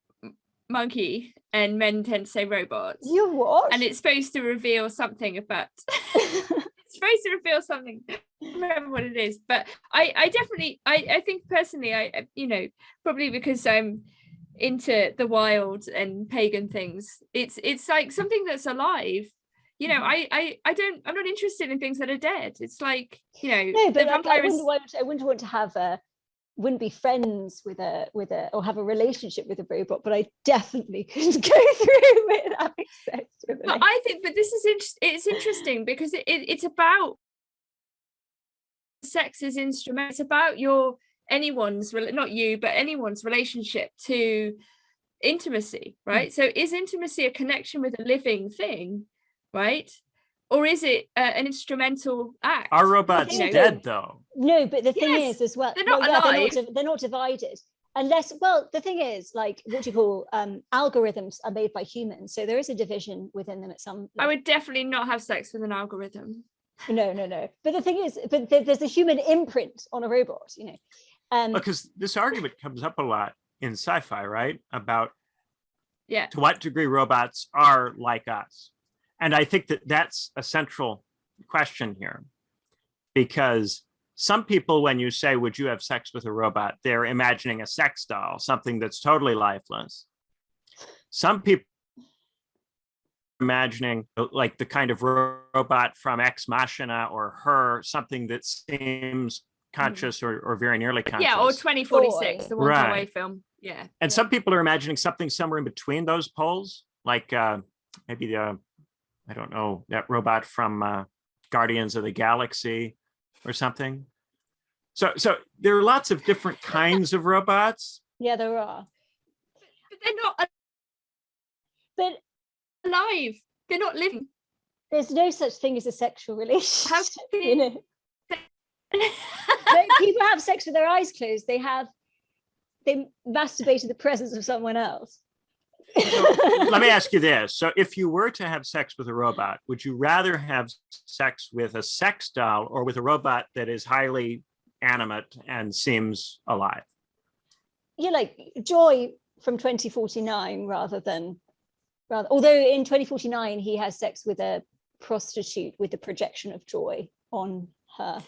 monkey and men tend to say robot. You what? And it's supposed to reveal something about it's supposed to reveal something. I don't remember what it is, but I definitely I think personally, I you know, probably because I'm into the wild and pagan things, it's like something that's alive. You know, I'm not interested in things that are dead. It's like, you know, no, but I wouldn't want to have wouldn't be friends with a or have a relationship with a robot, but I definitely couldn't go through with having sex with it. I think, but this is it's interesting because it's about sex as instrument. It's about anyone's, not you, but anyone's relationship to intimacy, right? So is intimacy a connection with a living thing, right? Or is it an instrumental act? Are robots dead though? No, but the thing is as well, they're not alive. They're not divided. Unless, well, the thing is, like, what do you call algorithms are made by humans, so there is a division within them at some. I would definitely not have sex with an algorithm. No. But the thing is, but there's a human imprint on a robot, you know. Because this argument comes up a lot in sci-fi, right? About to what degree robots are like us. And I think that that's a central question here, because some people, when you say, would you have sex with a robot, they're imagining a sex doll, something that's totally lifeless. Some people are imagining like the kind of robot from Ex Machina or Her, something that seems conscious or very nearly conscious. Yeah, or 2046, the Walter Away film. Yeah. And some people are imagining something somewhere in between those poles, like maybe I don't know, that robot from Guardians of the Galaxy or something. So there are lots of different kinds of robots. Yeah, there are. But they're not alive. They're not living. There's no such thing as a sexual relationship. How can you know? People have sex with their eyes closed. They masturbate in the presence of someone else. So, let me ask you this. So if you were to have sex with a robot, would you rather have sex with a sex doll or with a robot that is highly animate and seems alive? Yeah, like Joy from 2049 although in 2049 he has sex with a prostitute with the projection of joy on her.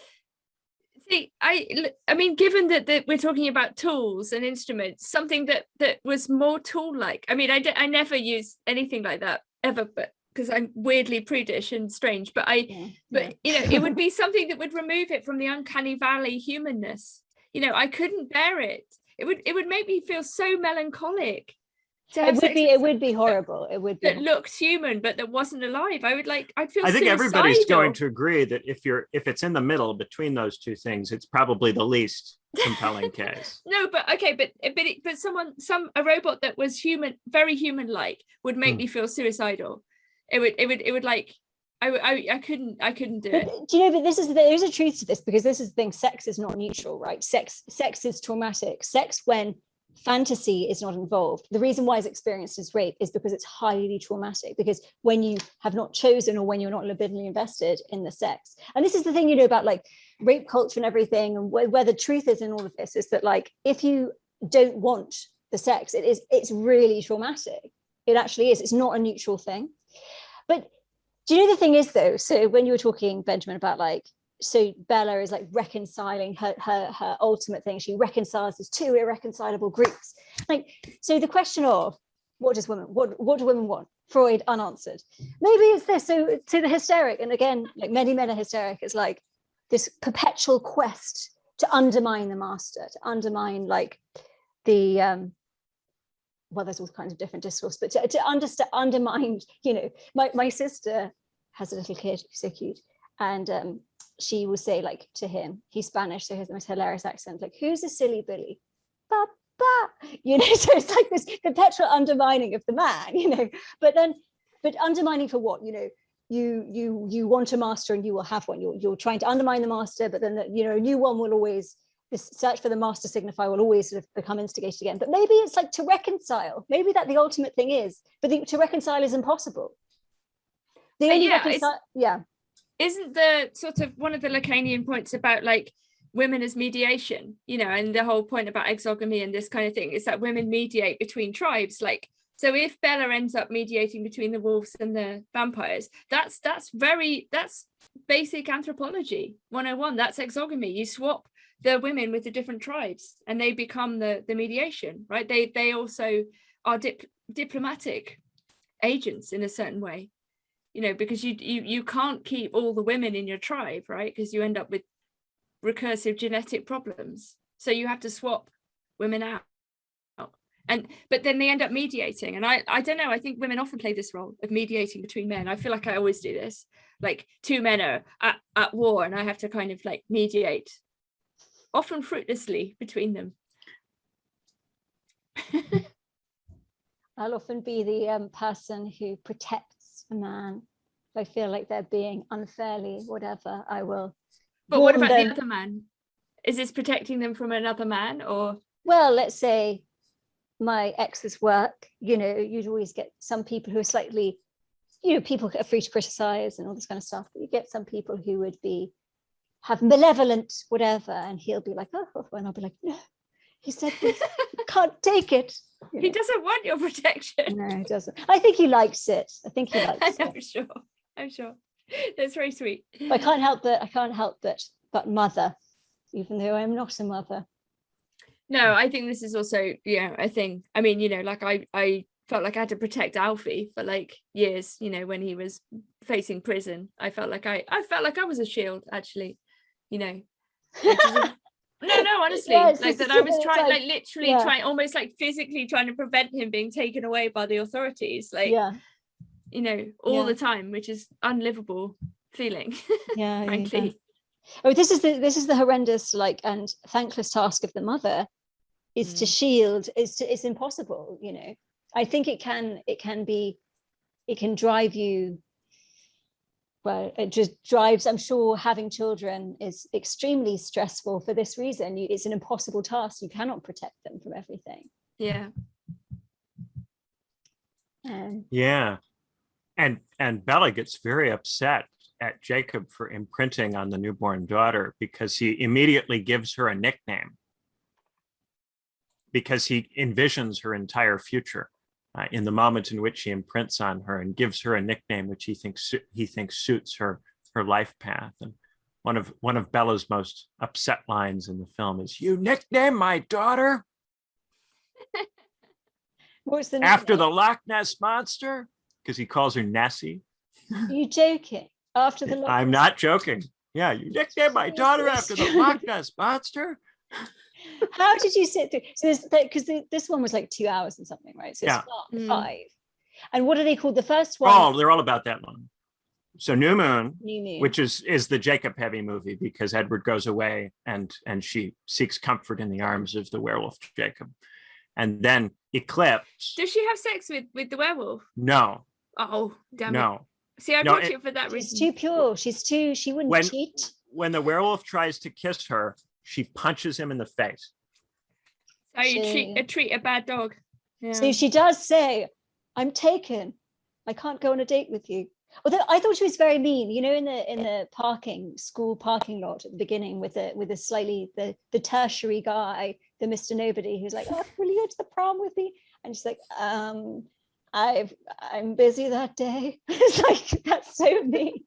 See, I mean, given that we're talking about tools and instruments, something that was more tool-like. I mean, I never use anything like that ever, but because I'm weirdly prudish and strange. But you know, it would be something that would remove it from the uncanny valley humanness. You know, I couldn't bear it. It would make me feel so melancholic. It would be horrible. It would be that looked human but that wasn't alive. I'd feel I think suicidal. Everybody's going to agree that if it's in the middle between those two things, it's probably the least compelling case. No, but okay, but a robot that was human, very human like, would make me feel suicidal. It would like I couldn't do it. Do you know, but there is a truth to this, because this is the thing, sex is not neutral, right? Sex is traumatic. Sex, when fantasy is not involved, the reason why it's experienced as rape is because it's highly traumatic, because when you have not chosen or when you're not libidinally invested in the sex. And this is the thing, you know, about like rape culture and everything, and where the truth is in all of this is that, like, if you don't want the sex, it's really traumatic. It actually is. It's not a neutral thing. But do you know the thing is though, so when you were talking, Benjamin, about like, so Bella is like reconciling her ultimate thing. She reconciles these two irreconcilable groups. Like, so the question of what do women want? Freud, unanswered. Maybe it's this. So to the hysteric, and again, like many men are hysteric. It's like, this perpetual quest to undermine the master, to undermine like the well, there's all kinds of different discourse, but to undermine, you know, my sister has a little kid who's so cute, and she will say like to him, he's Spanish, so he has the most hilarious accent, like, who's a silly Billy? Papa, you know. So it's like this perpetual undermining of the man, you know, but undermining for what, you know, you want a master and you will have one. You're trying to undermine the master, but then you know, a new one will always, this search for the master signifier will always sort of become instigated again. But maybe it's like to reconcile. Maybe that the ultimate thing is, but to reconcile is impossible. The only Isn't the sort of one of the Lacanian points about like women as mediation, you know, and the whole point about exogamy and this kind of thing is that women mediate between tribes. Like, so if Bella ends up mediating between the wolves and the vampires, that's basic anthropology 101. That's exogamy. You swap the women with the different tribes and they become the mediation, right? They also are diplomatic agents in a certain way, you know, because you can't keep all the women in your tribe, right? Because you end up with recursive genetic problems. So you have to swap women out. But then they end up mediating. And I don't know, I think women often play this role of mediating between men. I feel like I always do this. Like two men are at war and I have to kind of like mediate, often fruitlessly, between them. I'll often be the person who protects a man. If I feel like they're being unfairly, whatever, I will. But what about the other man? Is this protecting them from another man, or? Well, let's say my ex's work, you know, you'd always get some people who are slightly, you know, people are free to criticize and all this kind of stuff, but you get some people who would have malevolent whatever, and he'll be like, oh, and I'll be like, no, he said this, can't take it. You know? He doesn't want your protection. No, he doesn't. I think he likes it. I'm sure. That's very sweet. But I can't help but mother, even though I'm not a mother. No, I think this is also, a thing. I mean, you know, like I felt like I had to protect Alfie for like years, you know, when he was facing prison. I felt like I was a shield, actually, you know. No, honestly, yeah, like that I was trying, like literally trying, almost like physically trying to prevent him being taken away by the authorities, like, you know, all the time, which is unlivable feeling. Yeah, frankly. Oh, this is the horrendous, like, and thankless task of the mother, is to shield. It's impossible, you know. I think it can drive you. Well, it just drives. I'm sure having children is extremely stressful for this reason. It's an impossible task. You cannot protect them from everything. Yeah. Yeah. And Bella gets very upset at Jacob for imprinting on the newborn daughter because he immediately gives her a nickname, because he envisions her entire future in the moment in which he imprints on her, and gives her a nickname which he thinks suits her life path. And one of Bella's most upset lines in the film is, "You nickname my daughter What's the after the Loch Ness monster?" Because he calls her Nessie. Are you joking? After the Loch Ness? I'm not joking. Yeah, you nicknamed my daughter after the Loch Ness monster. How did you sit through? So because this one was like 2 hours and something, right? So it's 5. And what are they called? The first one? Oh, they're all about that long. So New Moon, which is the Jacob heavy movie, because Edward goes away and she seeks comfort in the arms of the werewolf Jacob. And then Eclipse. Does she have sex with the werewolf? No. Oh, damn no. it. See, I brought you for that reason. She's too pure. She wouldn't cheat. When the werewolf tries to kiss her, she punches him in the face. So you treat a bad dog. Yeah. So she does say, "I'm taken. I can't go on a date with you." Although I thought she was very mean, you know, in the school parking lot at the beginning with the slightly the tertiary guy, the Mr. Nobody, who's like, "Oh, will you go to the prom with me?" And she's like, I'm busy that day. It's like, that's so mean.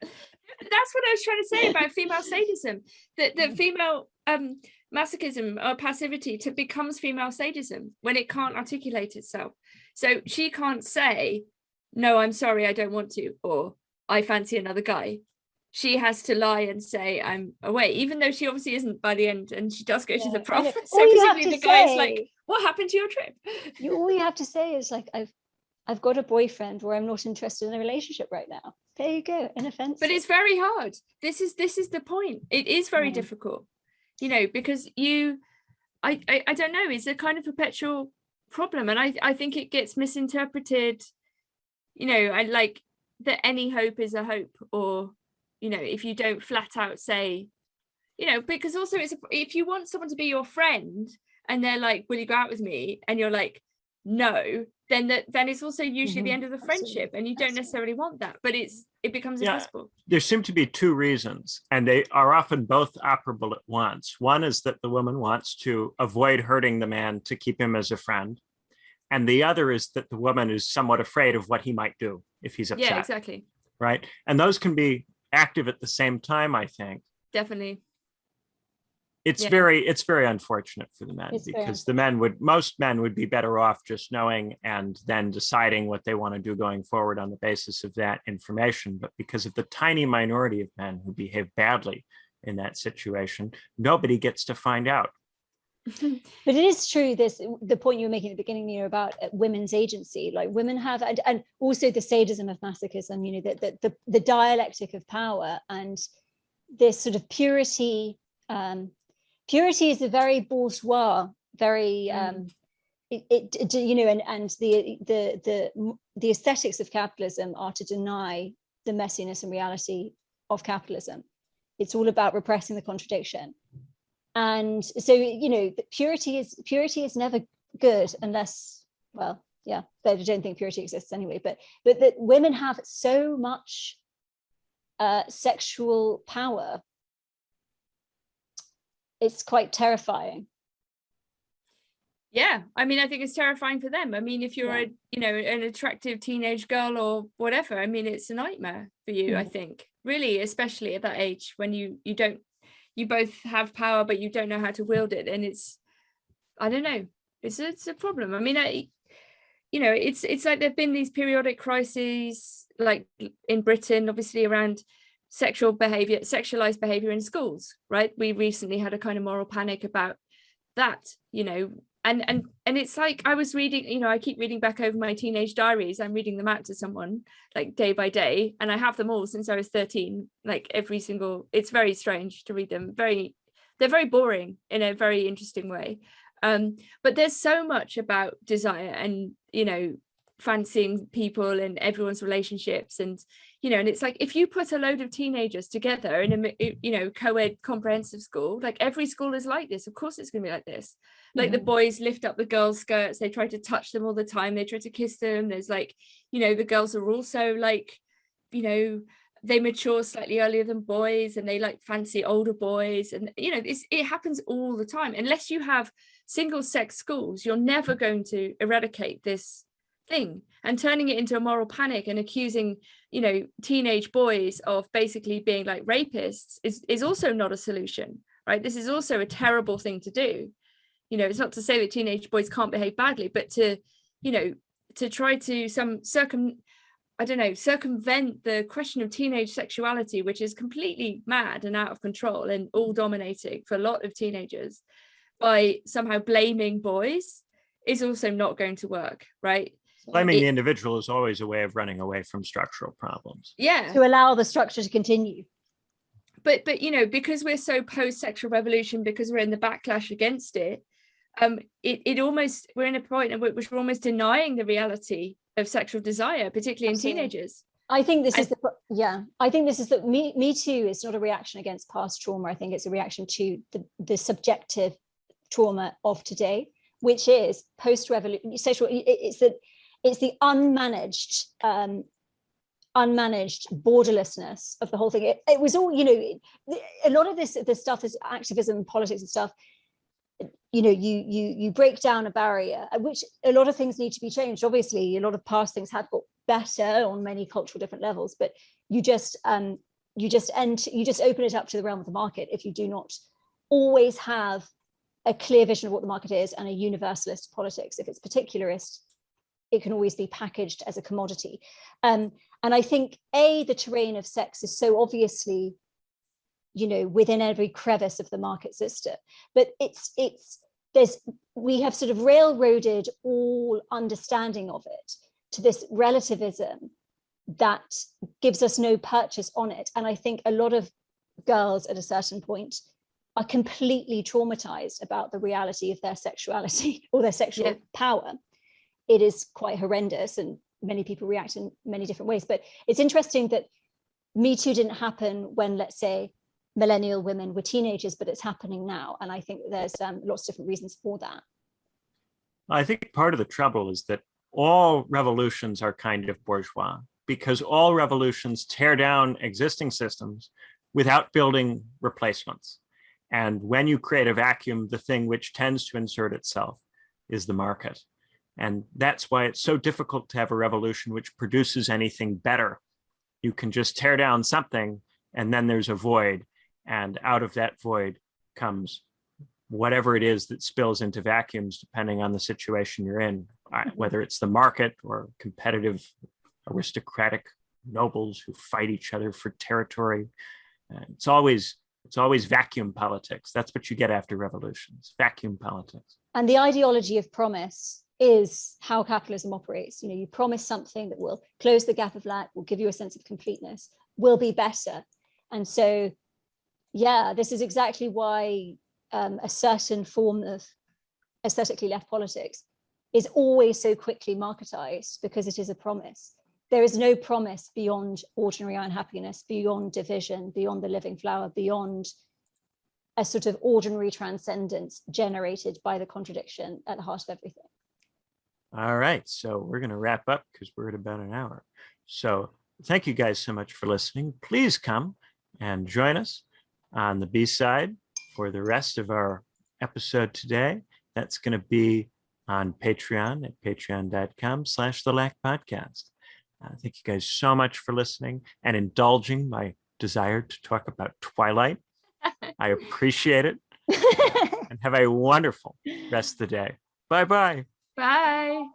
That's what I was trying to say about female sadism. That female masochism or passivity becomes female sadism when it can't articulate itself. So she can't say, "No, I'm sorry, I don't want to," or "I fancy another guy." she has to lie and say I'm away, even though she obviously isn't by the end, and she does go to the I prom. know. So All you have presumably to the guy's say- like, what happened to your trip? all you have to say is like, I've got a boyfriend, or I'm not interested in a relationship right now. There you go, inoffensive. But it's very hard. This is the point. It is very Yeah. difficult, because I don't know, it's a kind of perpetual problem, and I think it gets misinterpreted. I like that any hope is a hope, or if you don't flat out say, because also if you want someone to be your friend and they're like, will you go out with me, and you're like, no, then it's also usually the end of the friendship, and you don't necessarily want that, but it becomes impossible. There seem to be two reasons, and they are often both operable at once. One is that the woman wants to avoid hurting the man to keep him as a friend, and the other is that the woman is somewhat afraid of what he might do if he's upset. Yeah, exactly. Right, and those can be active at the same time, I think. Definitely. It's Yeah. very unfortunate for the men, It's very because most men would be better off just knowing and then deciding what they want to do going forward on the basis of that information. But because of the tiny minority of men who behave badly in that situation, nobody gets to find out. But it is true, the point you were making at the beginning, about women's agency, like women have, and also the sadism of masochism, the dialectic of power, and this sort of purity. Purity is a very bourgeois, very and the aesthetics of capitalism are to deny the messiness and reality of capitalism. It's all about repressing the contradiction. And so, purity is never good unless, well, yeah, I don't think purity exists anyway, but that women have so much sexual power. It's quite terrifying. Yeah, I mean, I think it's terrifying for them. I mean, if you're an attractive teenage girl or whatever, I mean, it's a nightmare for you. I think, really, especially at that age, when you both have power but you don't know how to wield it, and I don't know, it's a problem. I mean, it's like there've been these periodic crises, like in Britain, obviously, around sexualized behavior in schools, right? We recently had a kind of moral panic about that, and it's like, I was reading, I keep reading back over my teenage diaries. I'm reading them out to someone like day by day, and I have them all since I was 13, like every single, it's very strange to read them. They're very boring in a very interesting way. But there's so much about desire and, fancying people and everyone's relationships, and and it's like, if you put a load of teenagers together in a co-ed comprehensive school, like every school is like this, of course it's gonna be like this. Like the boys lift up the girls' skirts, they try to touch them all the time, they try to kiss them. There's like, the girls are also like, they mature slightly earlier than boys, and they like fancy older boys, and it happens all the time. Unless you have single sex schools, you're never going to eradicate this thing. And turning it into a moral panic and accusing teenage boys of basically being like rapists is also not a solution, right? This is also a terrible thing to do. It's not to say that teenage boys can't behave badly, but to try to circumvent the question of teenage sexuality, which is completely mad and out of control and all dominating for a lot of teenagers, by somehow blaming boys, is also not going to work, right? Blaming the individual is always a way of running away from structural problems. Yeah. To allow the structure to continue. But because we're so post-sexual revolution, because we're in the backlash against it, it almost, we're in a point in which we're almost denying the reality of sexual desire, particularly Absolutely. in teenagers. I think this is the Me Too is not a reaction against past trauma. I think it's a reaction to the subjective trauma of today, which is post-revolution sexual. It's the unmanaged borderlessness of the whole thing. It was all, a lot of this stuff, this activism, politics and stuff, you break down a barrier, which a lot of things need to be changed. Obviously, a lot of past things have got better on many cultural different levels, but you just open it up to the realm of the market if you do not always have a clear vision of what the market is and a universalist politics. If it's particularist, it can always be packaged as a commodity. And I think the terrain of sex is so obviously, within every crevice of the market system, but we have sort of railroaded all understanding of it to this relativism that gives us no purchase on it. And I think a lot of girls at a certain point are completely traumatized about the reality of their sexuality or their sexual power. It is quite horrendous, and many people react in many different ways. But it's interesting that Me Too didn't happen when, let's say, millennial women were teenagers, but it's happening now. And I think there's lots of different reasons for that. I think part of the trouble is that all revolutions are kind of bourgeois, because all revolutions tear down existing systems without building replacements. And when you create a vacuum, the thing which tends to insert itself is the market. And that's why it's so difficult to have a revolution which produces anything better. You can just tear down something, and then there's a void. And out of that void comes whatever it is that spills into vacuums, depending on the situation you're in, whether it's the market or competitive aristocratic nobles who fight each other for territory. It's always vacuum politics. That's what you get after revolutions, vacuum politics. And the ideology of promise is how capitalism operates. You promise something that will close the gap of lack, will give you a sense of completeness, will be better. And so, this is exactly why a certain form of aesthetically left politics is always so quickly marketized, because it is a promise. There is no promise beyond ordinary unhappiness, beyond division, beyond the living flower, beyond a sort of ordinary transcendence generated by the contradiction at the heart of everything. All right, so we're going to wrap up because we're at about an hour. So thank you guys so much for listening. Please come and join us on the B-side for the rest of our episode today. That's going to be on Patreon at patreon.com/The Lack Podcast. Thank you guys so much for listening and indulging my desire to talk about Twilight. I appreciate it. And have a wonderful rest of the day. Bye-bye. Bye.